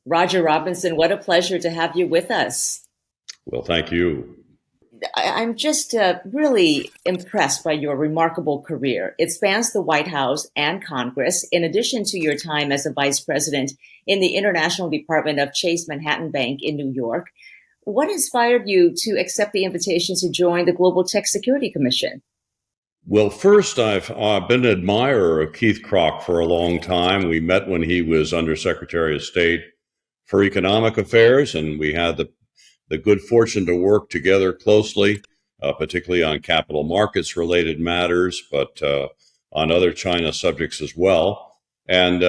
Roger Robinson, what a pleasure to have you with us. Well, thank you. I'm just really impressed by your remarkable career. It spans the White House and Congress, in addition to your time as a vice president in the International Department of Chase Manhattan Bank in New York. What inspired you to accept the invitation to join the Global Tech Security Commission? Well, first, I've been an admirer of Keith Krach for a long time. We met when he was Undersecretary of State for Economic Affairs, and we had the good fortune to work together closely, particularly on capital markets related matters, but on other China subjects as well. And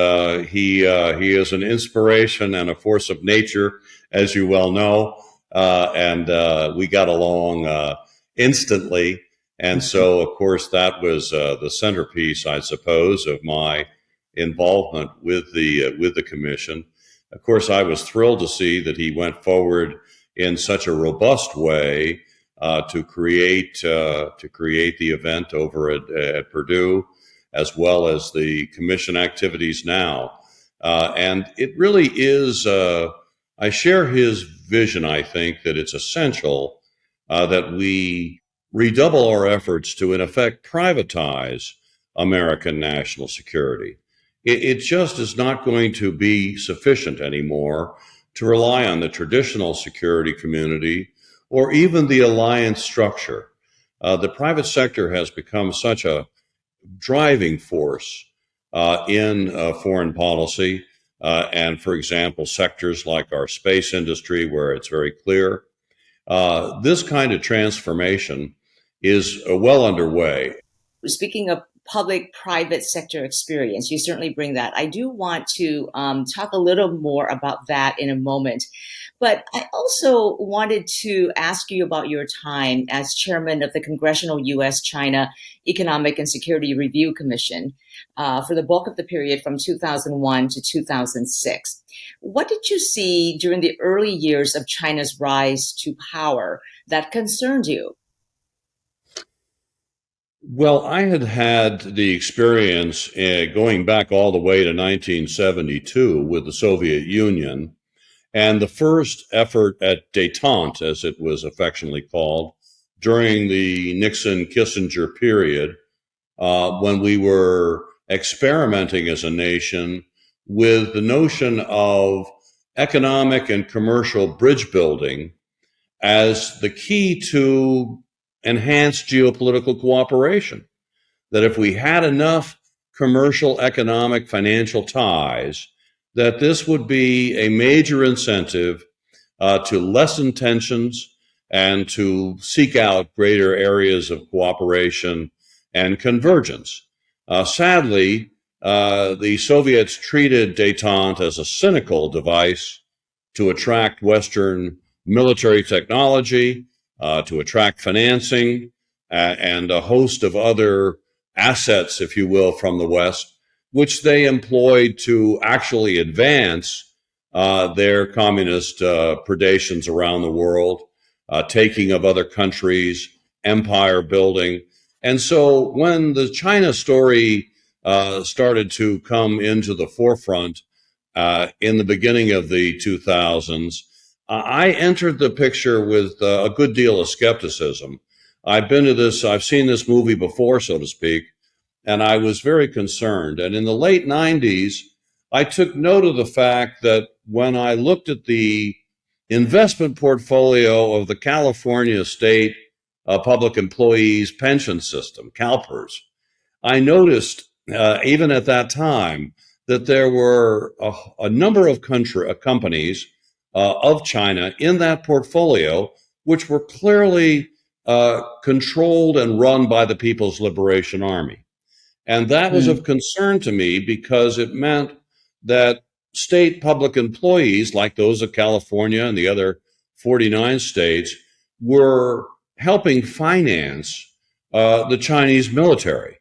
he is an inspiration and a force of nature, as you well know. And we got along instantly. And so, of course, that was the centerpiece, I suppose, of my involvement with the commission. Of course, I was thrilled to see that he went forward in such a robust way to create the event over at Purdue, as well as the commission activities now. And it really is. I share his vision. I think that it's essential that we redouble our efforts to, in effect, privatize American national security. It just is not going to be sufficient anymore to rely on the traditional security community or even the alliance structure. The private sector has become such a driving force in foreign policy. And for example, sectors like our space industry, where it's very clear, this kind of transformation is well underway. Speaking of public-private sector experience, you certainly bring that. I do want to talk a little more about that in a moment. But I also wanted to ask you about your time as chairman of the Congressional U.S.-China Economic and Security Review Commission for the bulk of the period from 2001 to 2006. What did you see during the early years of China's rise to power that concerned you? Well, I had had the experience going back all the way to 1972 with the Soviet Union and the first effort at détente, as it was affectionately called, during the Nixon-Kissinger period, when we were experimenting as a nation with the notion of economic and commercial bridge building as the key to enhanced geopolitical cooperation. That if we had enough commercial, economic, financial ties, that this would be a major incentive to lessen tensions and to seek out greater areas of cooperation and convergence. Sadly, the Soviets treated détente as a cynical device to attract Western military technology, to attract financing, and a host of other assets, if you will, from the West, which they employed to actually advance their communist predations around the world, taking of other countries, empire building. And so when the China story started to come into the forefront in the beginning of the 2000s, I entered the picture with a good deal of skepticism. I've seen this movie before, so to speak, and I was very concerned. And in the late 90s, I took note of the fact that when I looked at the investment portfolio of the California State Public Employees Pension System, CalPERS, I noticed, even at that time, that there were a number of companies of China in that portfolio, which were clearly controlled and run by the People's Liberation Army. And that was of concern to me because it meant that state public employees, like those of California and the other 49 states, were helping finance the Chinese military.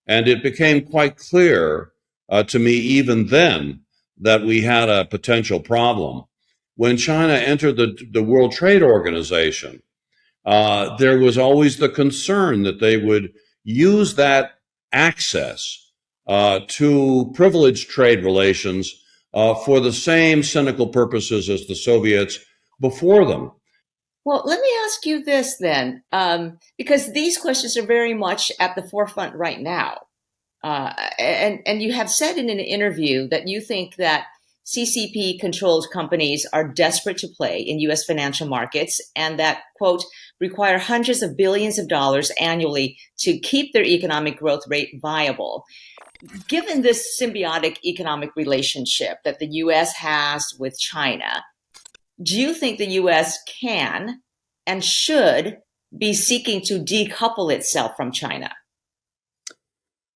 And it became quite clear to me even then that we had a potential problem. When China entered the World Trade Organization, there was always the concern that they would use that access to privileged trade relations for the same cynical purposes as the Soviets before them. Well, let me ask you this then, because these questions are very much at the forefront right now. And you have said in an interview that you think that CCP-controlled companies are desperate to play in U.S. financial markets and that, quote, require hundreds of billions of dollars annually to keep their economic growth rate viable. Given this symbiotic economic relationship that the U.S. has with China, do you think the U.S. can and should be seeking to decouple itself from China?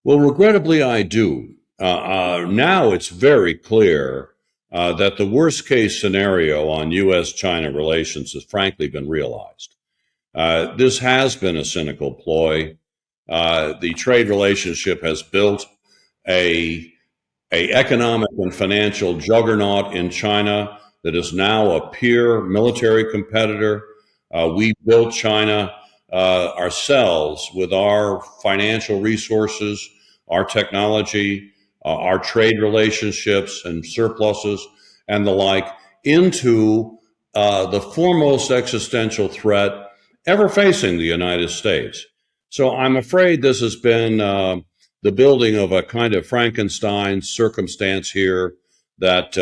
Well, regrettably, I do. Now it's very clear that the worst case scenario on U.S. China relations has frankly been realized. This has been a cynical ploy. The trade relationship has built a economic and financial juggernaut in China that is now a peer military competitor. We built China ourselves with our financial resources, our technology, our trade relationships and surpluses and the like into the foremost existential threat ever facing the United States. So I'm afraid this has been the building of a kind of Frankenstein circumstance here that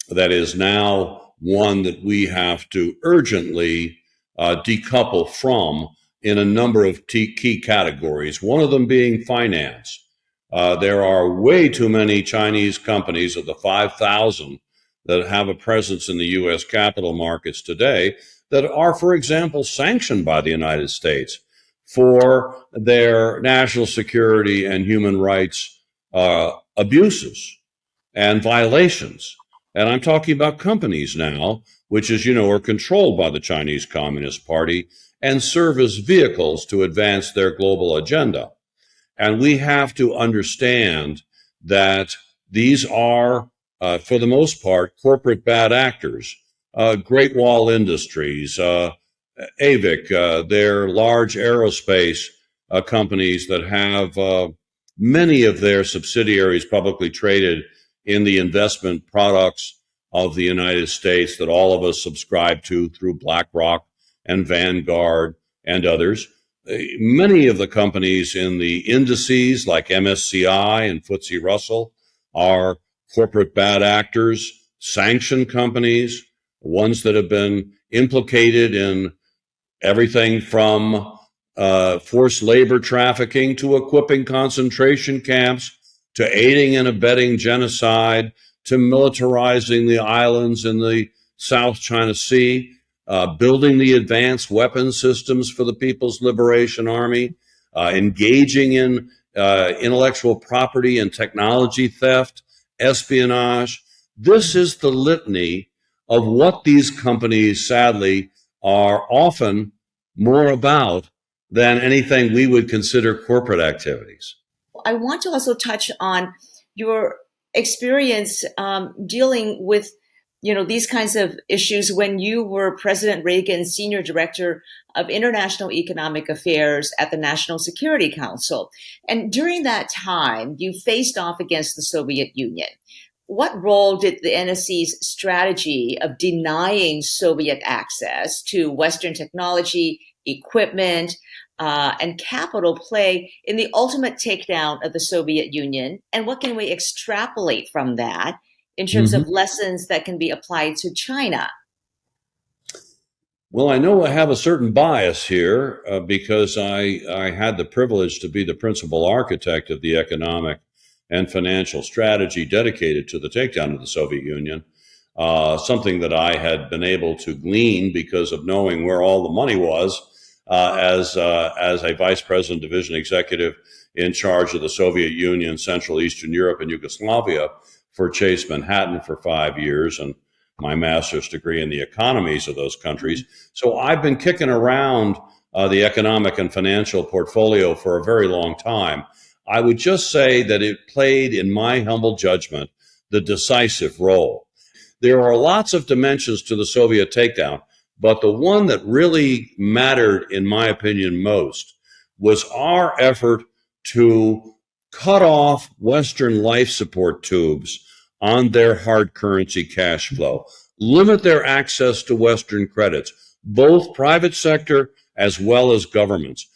that is now one that we have to urgently decouple from in a number of key categories, one of them being finance. There are way too many Chinese companies of the 5,000 that have a presence in the U.S. capital markets today that are, for example, sanctioned by the United States for their national security and human rights abuses and violations. And I'm talking about companies now, which, as you know, are controlled by the Chinese Communist Party and serve as vehicles to advance their global agenda. And we have to understand that these are, for the most part, corporate bad actors. Great Wall Industries, AVIC, they're large aerospace companies that have many of their subsidiaries publicly traded in the investment products of the United States that all of us subscribe to through BlackRock and Vanguard and others. Many of the companies in the indices like MSCI and FTSE Russell are corporate bad actors, sanctioned companies, ones that have been implicated in everything from forced labor trafficking to equipping concentration camps to aiding and abetting genocide to militarizing the islands in the South China Sea, building the advanced weapon systems for the People's Liberation Army, engaging in intellectual property and technology theft, espionage. This is the litany of what these companies, sadly, are often more about than anything we would consider corporate activities. I want to also touch on your experience dealing with these kinds of issues when you were President Reagan's senior director of international economic affairs at the National Security Council. And during that time, you faced off against the Soviet Union. What role did the NSC's strategy of denying Soviet access to Western technology, equipment, and capital play in the ultimate takedown of the Soviet Union? And what can we extrapolate from that in terms of lessons that can be applied to China? Well, I know I have a certain bias here because I had the privilege to be the principal architect of the economic and financial strategy dedicated to the takedown of the Soviet Union, something that I had been able to glean because of knowing where all the money was as a vice president division executive in charge of the Soviet Union, Central Eastern Europe, and Yugoslavia for Chase Manhattan for 5 years, and my master's degree in the economies of those countries. So I've been kicking around the economic and financial portfolio for a very long time. I would just say that it played, in my humble judgment, the decisive role. There are lots of dimensions to the Soviet takedown, but the one that really mattered, in my opinion, most was our effort to cut off Western life support tubes on their hard currency cash flow, limit their access to Western credits, both private sector as well as governments,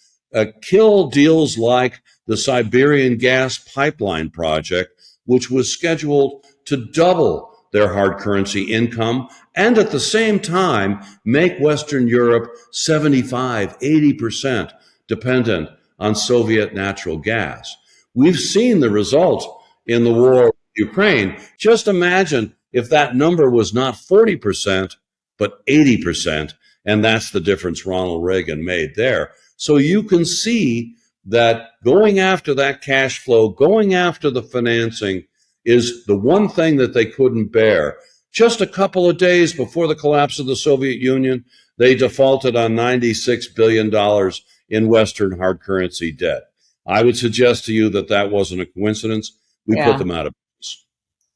kill deals like the Siberian gas pipeline project, which was scheduled to double their hard currency income and at the same time make Western Europe 75, 80% dependent on Soviet natural gas. We've seen the results in the war with Ukraine. Just imagine if that number was not 40%, but 80%. And that's the difference Ronald Reagan made there. So you can see that going after that cash flow, going after the financing is the one thing that they couldn't bear. Just a couple of days before the collapse of the Soviet Union, they defaulted on $96 billion in Western hard currency debt. I would suggest to you that that wasn't a coincidence. We put them out of business.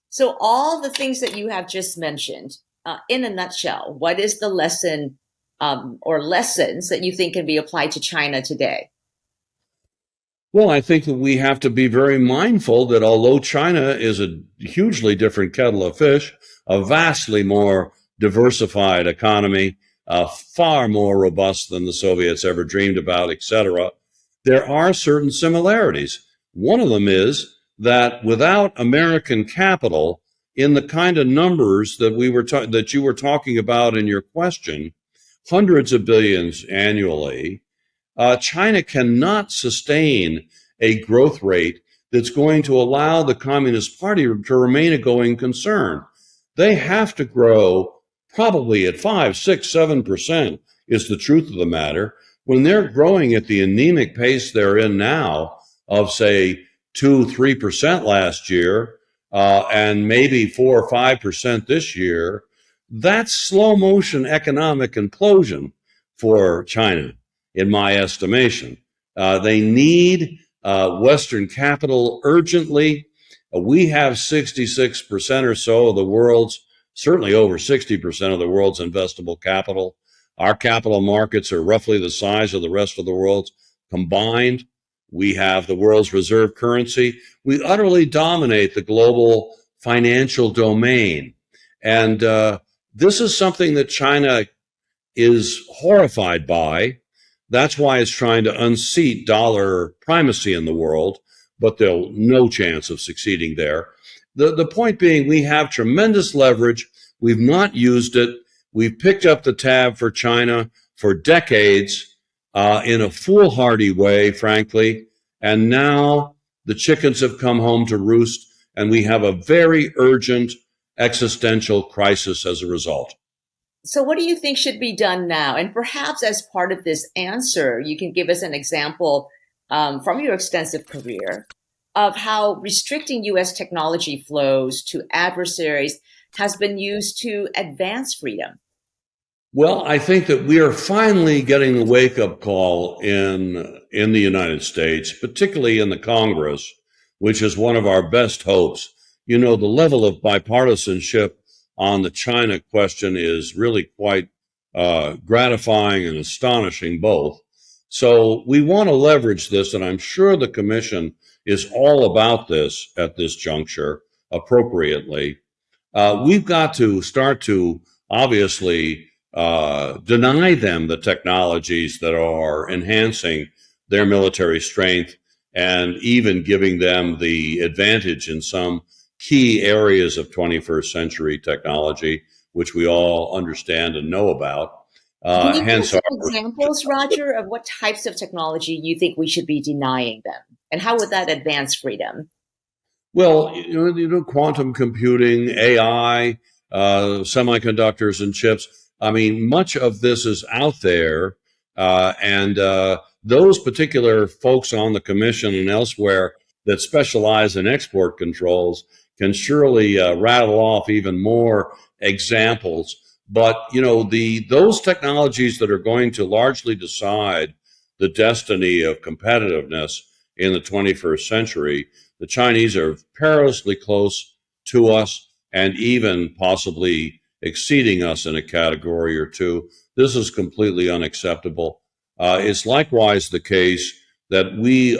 So all the things that you have just mentioned, in a nutshell, what is the lesson or lessons that you think can be applied to China today? Well, I think that we have to be very mindful that although China is a hugely different kettle of fish, a vastly more diversified economy, far more robust than the Soviets ever dreamed about, etc., there are certain similarities. One of them is that without American capital, in the kind of numbers that that you were talking about in your question, hundreds of billions annually, China cannot sustain a growth rate that's going to allow the Communist Party to remain a going concern. They have to grow probably at 5, 6, 7% is the truth of the matter. When they're growing at the anemic pace they're in now of, say, 2, 3% last year, and maybe 4 or 5% this year, that's slow motion economic implosion for China, in my estimation. They need Western capital urgently. We have 66% or so of the world's, certainly over 60% of the world's investable capital. Our capital markets are roughly the size of the rest of the world's combined. We have the world's reserve currency. We utterly dominate the global financial domain. And this is something that China is horrified by. That's why it's trying to unseat dollar primacy in the world, but they'll no chance of succeeding there. The point being, we have tremendous leverage. We've not used it. We've picked up the tab for China for decades in a foolhardy way, frankly. And now the chickens have come home to roost, and we have a very urgent existential crisis as a result. So what do you think should be done now? And perhaps as part of this answer, you can give us an example from your extensive career of how restricting U.S. technology flows to adversaries has been used to advance freedom. Well, I think that we are finally getting the wake-up call in the United States, particularly in the Congress, which is one of our best hopes. You know, the level of bipartisanship on the China question is really quite gratifying and astonishing both. So we want to leverage this, and I'm sure the Commission is all about this at this juncture appropriately. We've got to start to obviously deny them the technologies that are enhancing their military strength and even giving them the advantage in some key areas of 21st century technology, which we all understand and know about. Can you give us some examples, Roger, of what types of technology you think we should be denying them? And how would that advance freedom? Well, quantum computing, AI, semiconductors and chips. I mean, much of this is out there. And those particular folks on the Commission and elsewhere that specialize in export controls can surely rattle off even more examples. But, you know, those technologies that are going to largely decide the destiny of competitiveness in the 21st century, the Chinese are perilously close to us and even possibly exceeding us in a category or two. This is completely unacceptable. It's likewise the case that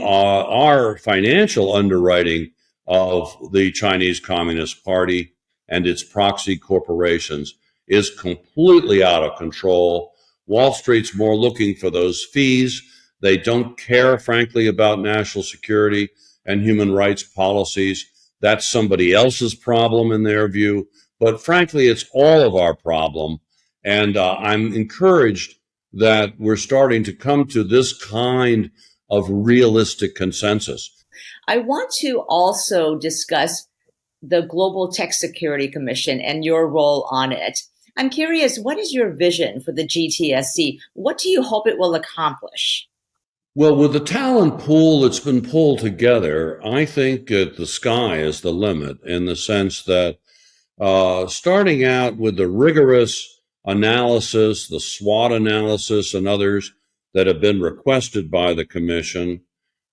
our financial underwriting of the Chinese Communist Party and its proxy corporations is completely out of control. Wall Street's more looking for those fees. They don't care, frankly, about national security and human rights policies. That's somebody else's problem in their view. But frankly, it's all of our problem. And I'm encouraged that we're starting to come to this kind of realistic consensus. I want to also discuss the Global Tech Security Commission and your role on it. I'm curious, what is your vision for the GTSC? What do you hope it will accomplish? Well, with the talent pool that's been pulled together, I think the sky is the limit in the sense that starting out with the rigorous analysis, the SWOT analysis, and others that have been requested by the Commission,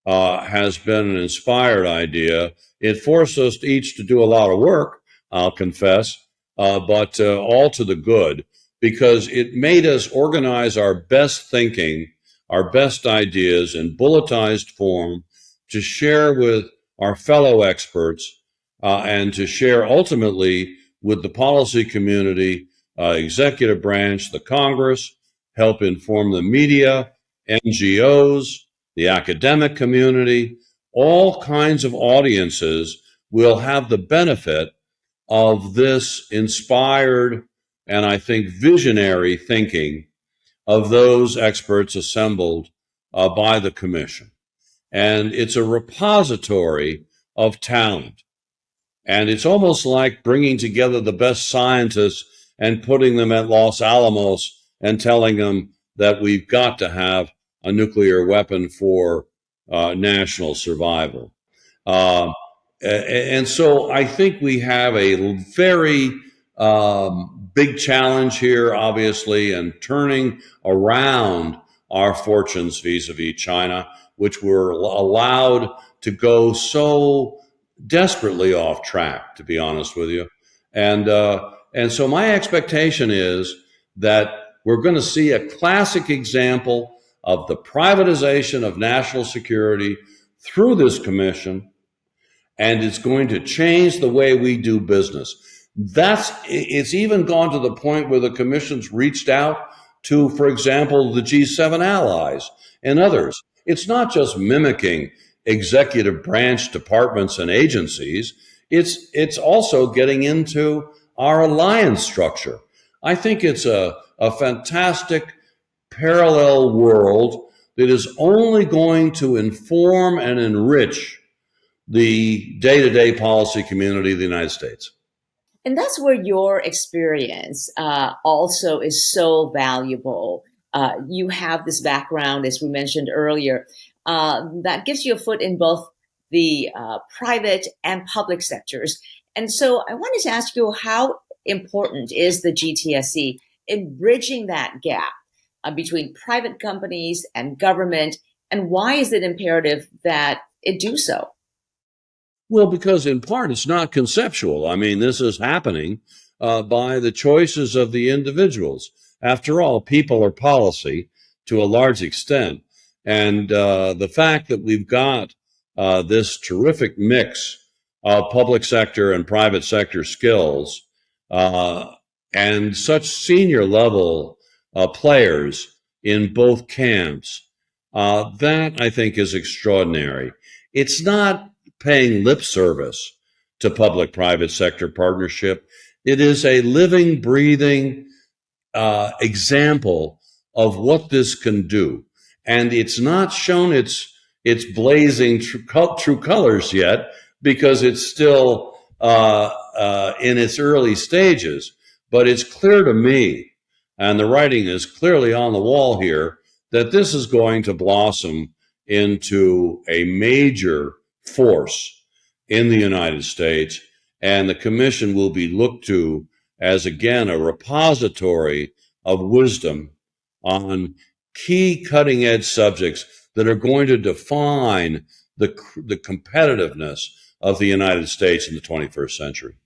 has been an inspired idea. It forced us each to do a lot of work, I'll confess, but all to the good, because it made us organize our best thinking, our best ideas in bulletized form to share with our fellow experts and to share ultimately with the policy community, executive branch, the Congress, help inform the media, NGOs, the academic community, all kinds of audiences will have the benefit of this inspired and I think visionary thinking of those experts assembled by the Commission. And it's a repository of talent. And it's almost like bringing together the best scientists and putting them at Los Alamos and telling them that we've got to have a nuclear weapon for national survival. Uh, and so I think we have a very big challenge here, obviously, in turning around our fortunes vis-a-vis China, which were allowed to go so desperately off track, to be honest with you. And so my expectation is that we're going to see a classic example of the privatization of national security through this commission, and it's going to change the way we do business. It's even gone to the point where the commission's reached out to, for example, the G7 allies and others. It's not just mimicking executive branch departments and agencies. It's also getting into our alliance structure. I think it's a fantastic parallel world that is only going to inform and enrich the day-to-day policy community of the United States. And that's where your experience also is so valuable. You have this background, as we mentioned earlier, that gives you a foot in both the private and public sectors. And so I wanted to ask you, how important is the GTSC in bridging that gap between private companies and government? And why is it imperative that it do so? Well, because in part it's not conceptual. I mean, this is happening by the choices of the individuals. After all, people are policy to a large extent. And the fact that we've got this terrific mix of public sector and private sector skills uh, and such senior level players in both camps, that I think is extraordinary. It's not paying lip service to public private sector partnership. It is a living, breathing example of what this can do. And it's not shown its blazing true colors yet because it's still in its early stages. But it's clear to me, and the writing is clearly on the wall here, that this is going to blossom into a major force in the United States, and the commission will be looked to as, again, a repository of wisdom on key cutting edge subjects that are going to define the competitiveness of the United States in the 21st century.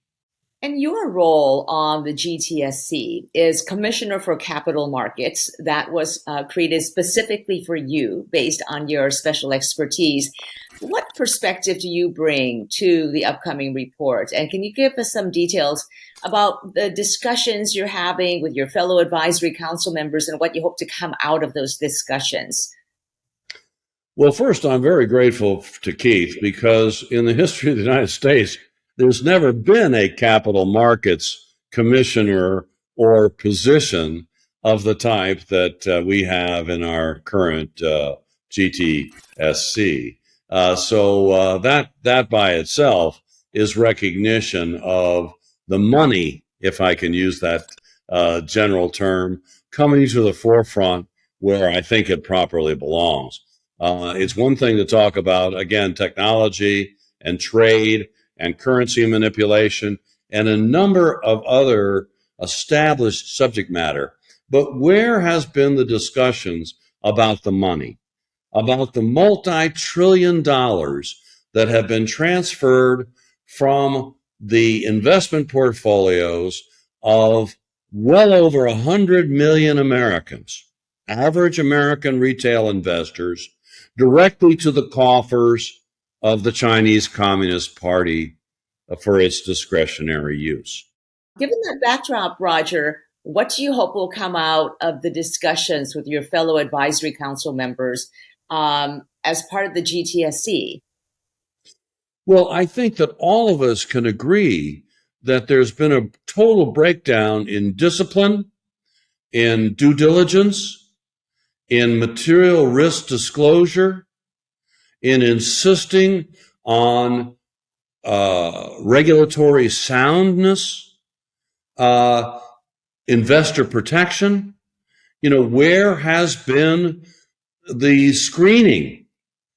And your role on the GTSC is Commissioner for Capital Markets. That was created specifically for you based on your special expertise. What perspective do you bring to the upcoming report? And can you give us some details about the discussions you're having with your fellow advisory council members and what you hope to come out of those discussions? Well, first, I'm very grateful to Keith because in the history of the United States, there's never been a capital markets commissioner or position of the type that we have in our current GTSC. That by itself is recognition of the money, if I can use that general term, coming to the forefront where I think it properly belongs. It's one thing to talk about, again, technology and trade and currency manipulation and a number of other established subject matter. But where has been the discussions about the money, about the multi-trillion dollars that have been transferred from the investment portfolios of well over 100 million Americans, average American retail investors, directly to the coffers of the Chinese Communist Party for its discretionary use. Given that backdrop, Roger, what do you hope will come out of the discussions with your fellow advisory council members as part of the GTSC? Well, I think that all of us can agree that there's been a total breakdown in discipline, in due diligence, in material risk disclosure, in insisting on regulatory soundness, investor protection. Where has been the screening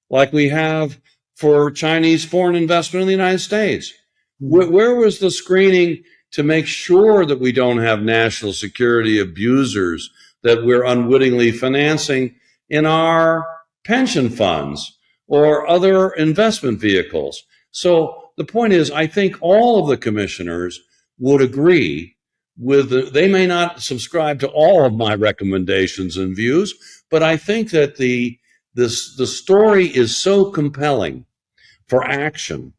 like we have for Chinese foreign investment in the United States? Where was the screening to make sure that we don't have national security abusers that we're unwittingly financing in our pension funds or other investment vehicles? So the point is, I think all of the commissioners would agree they may not subscribe to all of my recommendations and views, but I think that the story is so compelling for action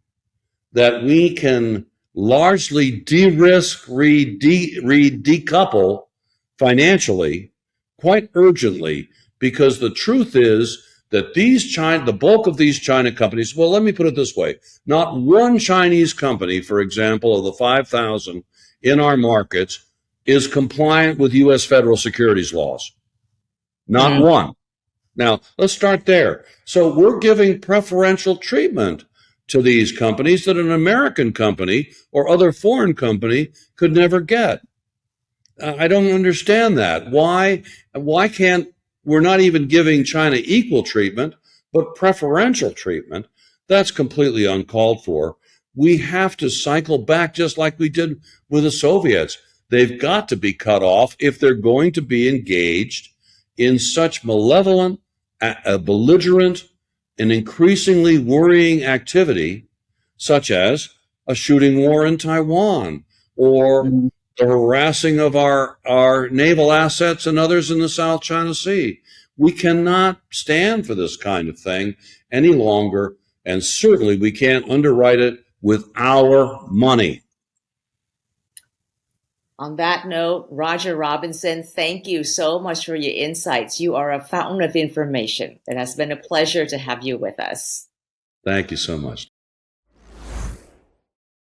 that we can largely de-risk, decouple financially quite urgently, because the truth is that the bulk of these China companies, well, let me put it this way, not one Chinese company, for example, of the 5,000 in our markets is compliant with U.S. federal securities laws. Not one. Now, let's start there. So we're giving preferential treatment to these companies that an American company or other foreign company could never get. I don't understand that. Why can't we're not even giving China equal treatment, but preferential treatment? That's completely uncalled for. We have to cycle back just like we did with the Soviets. They've got to be cut off if they're going to be engaged in such malevolent, belligerent, and increasingly worrying activity, such as a shooting war in Taiwan or the harassing of our naval assets and others in the South China Sea. We cannot stand for this kind of thing any longer, and certainly we can't underwrite it with our money. On that note, Roger Robinson, thank you so much for your insights. You are a fountain of information. It has been a pleasure to have you with us. Thank you so much.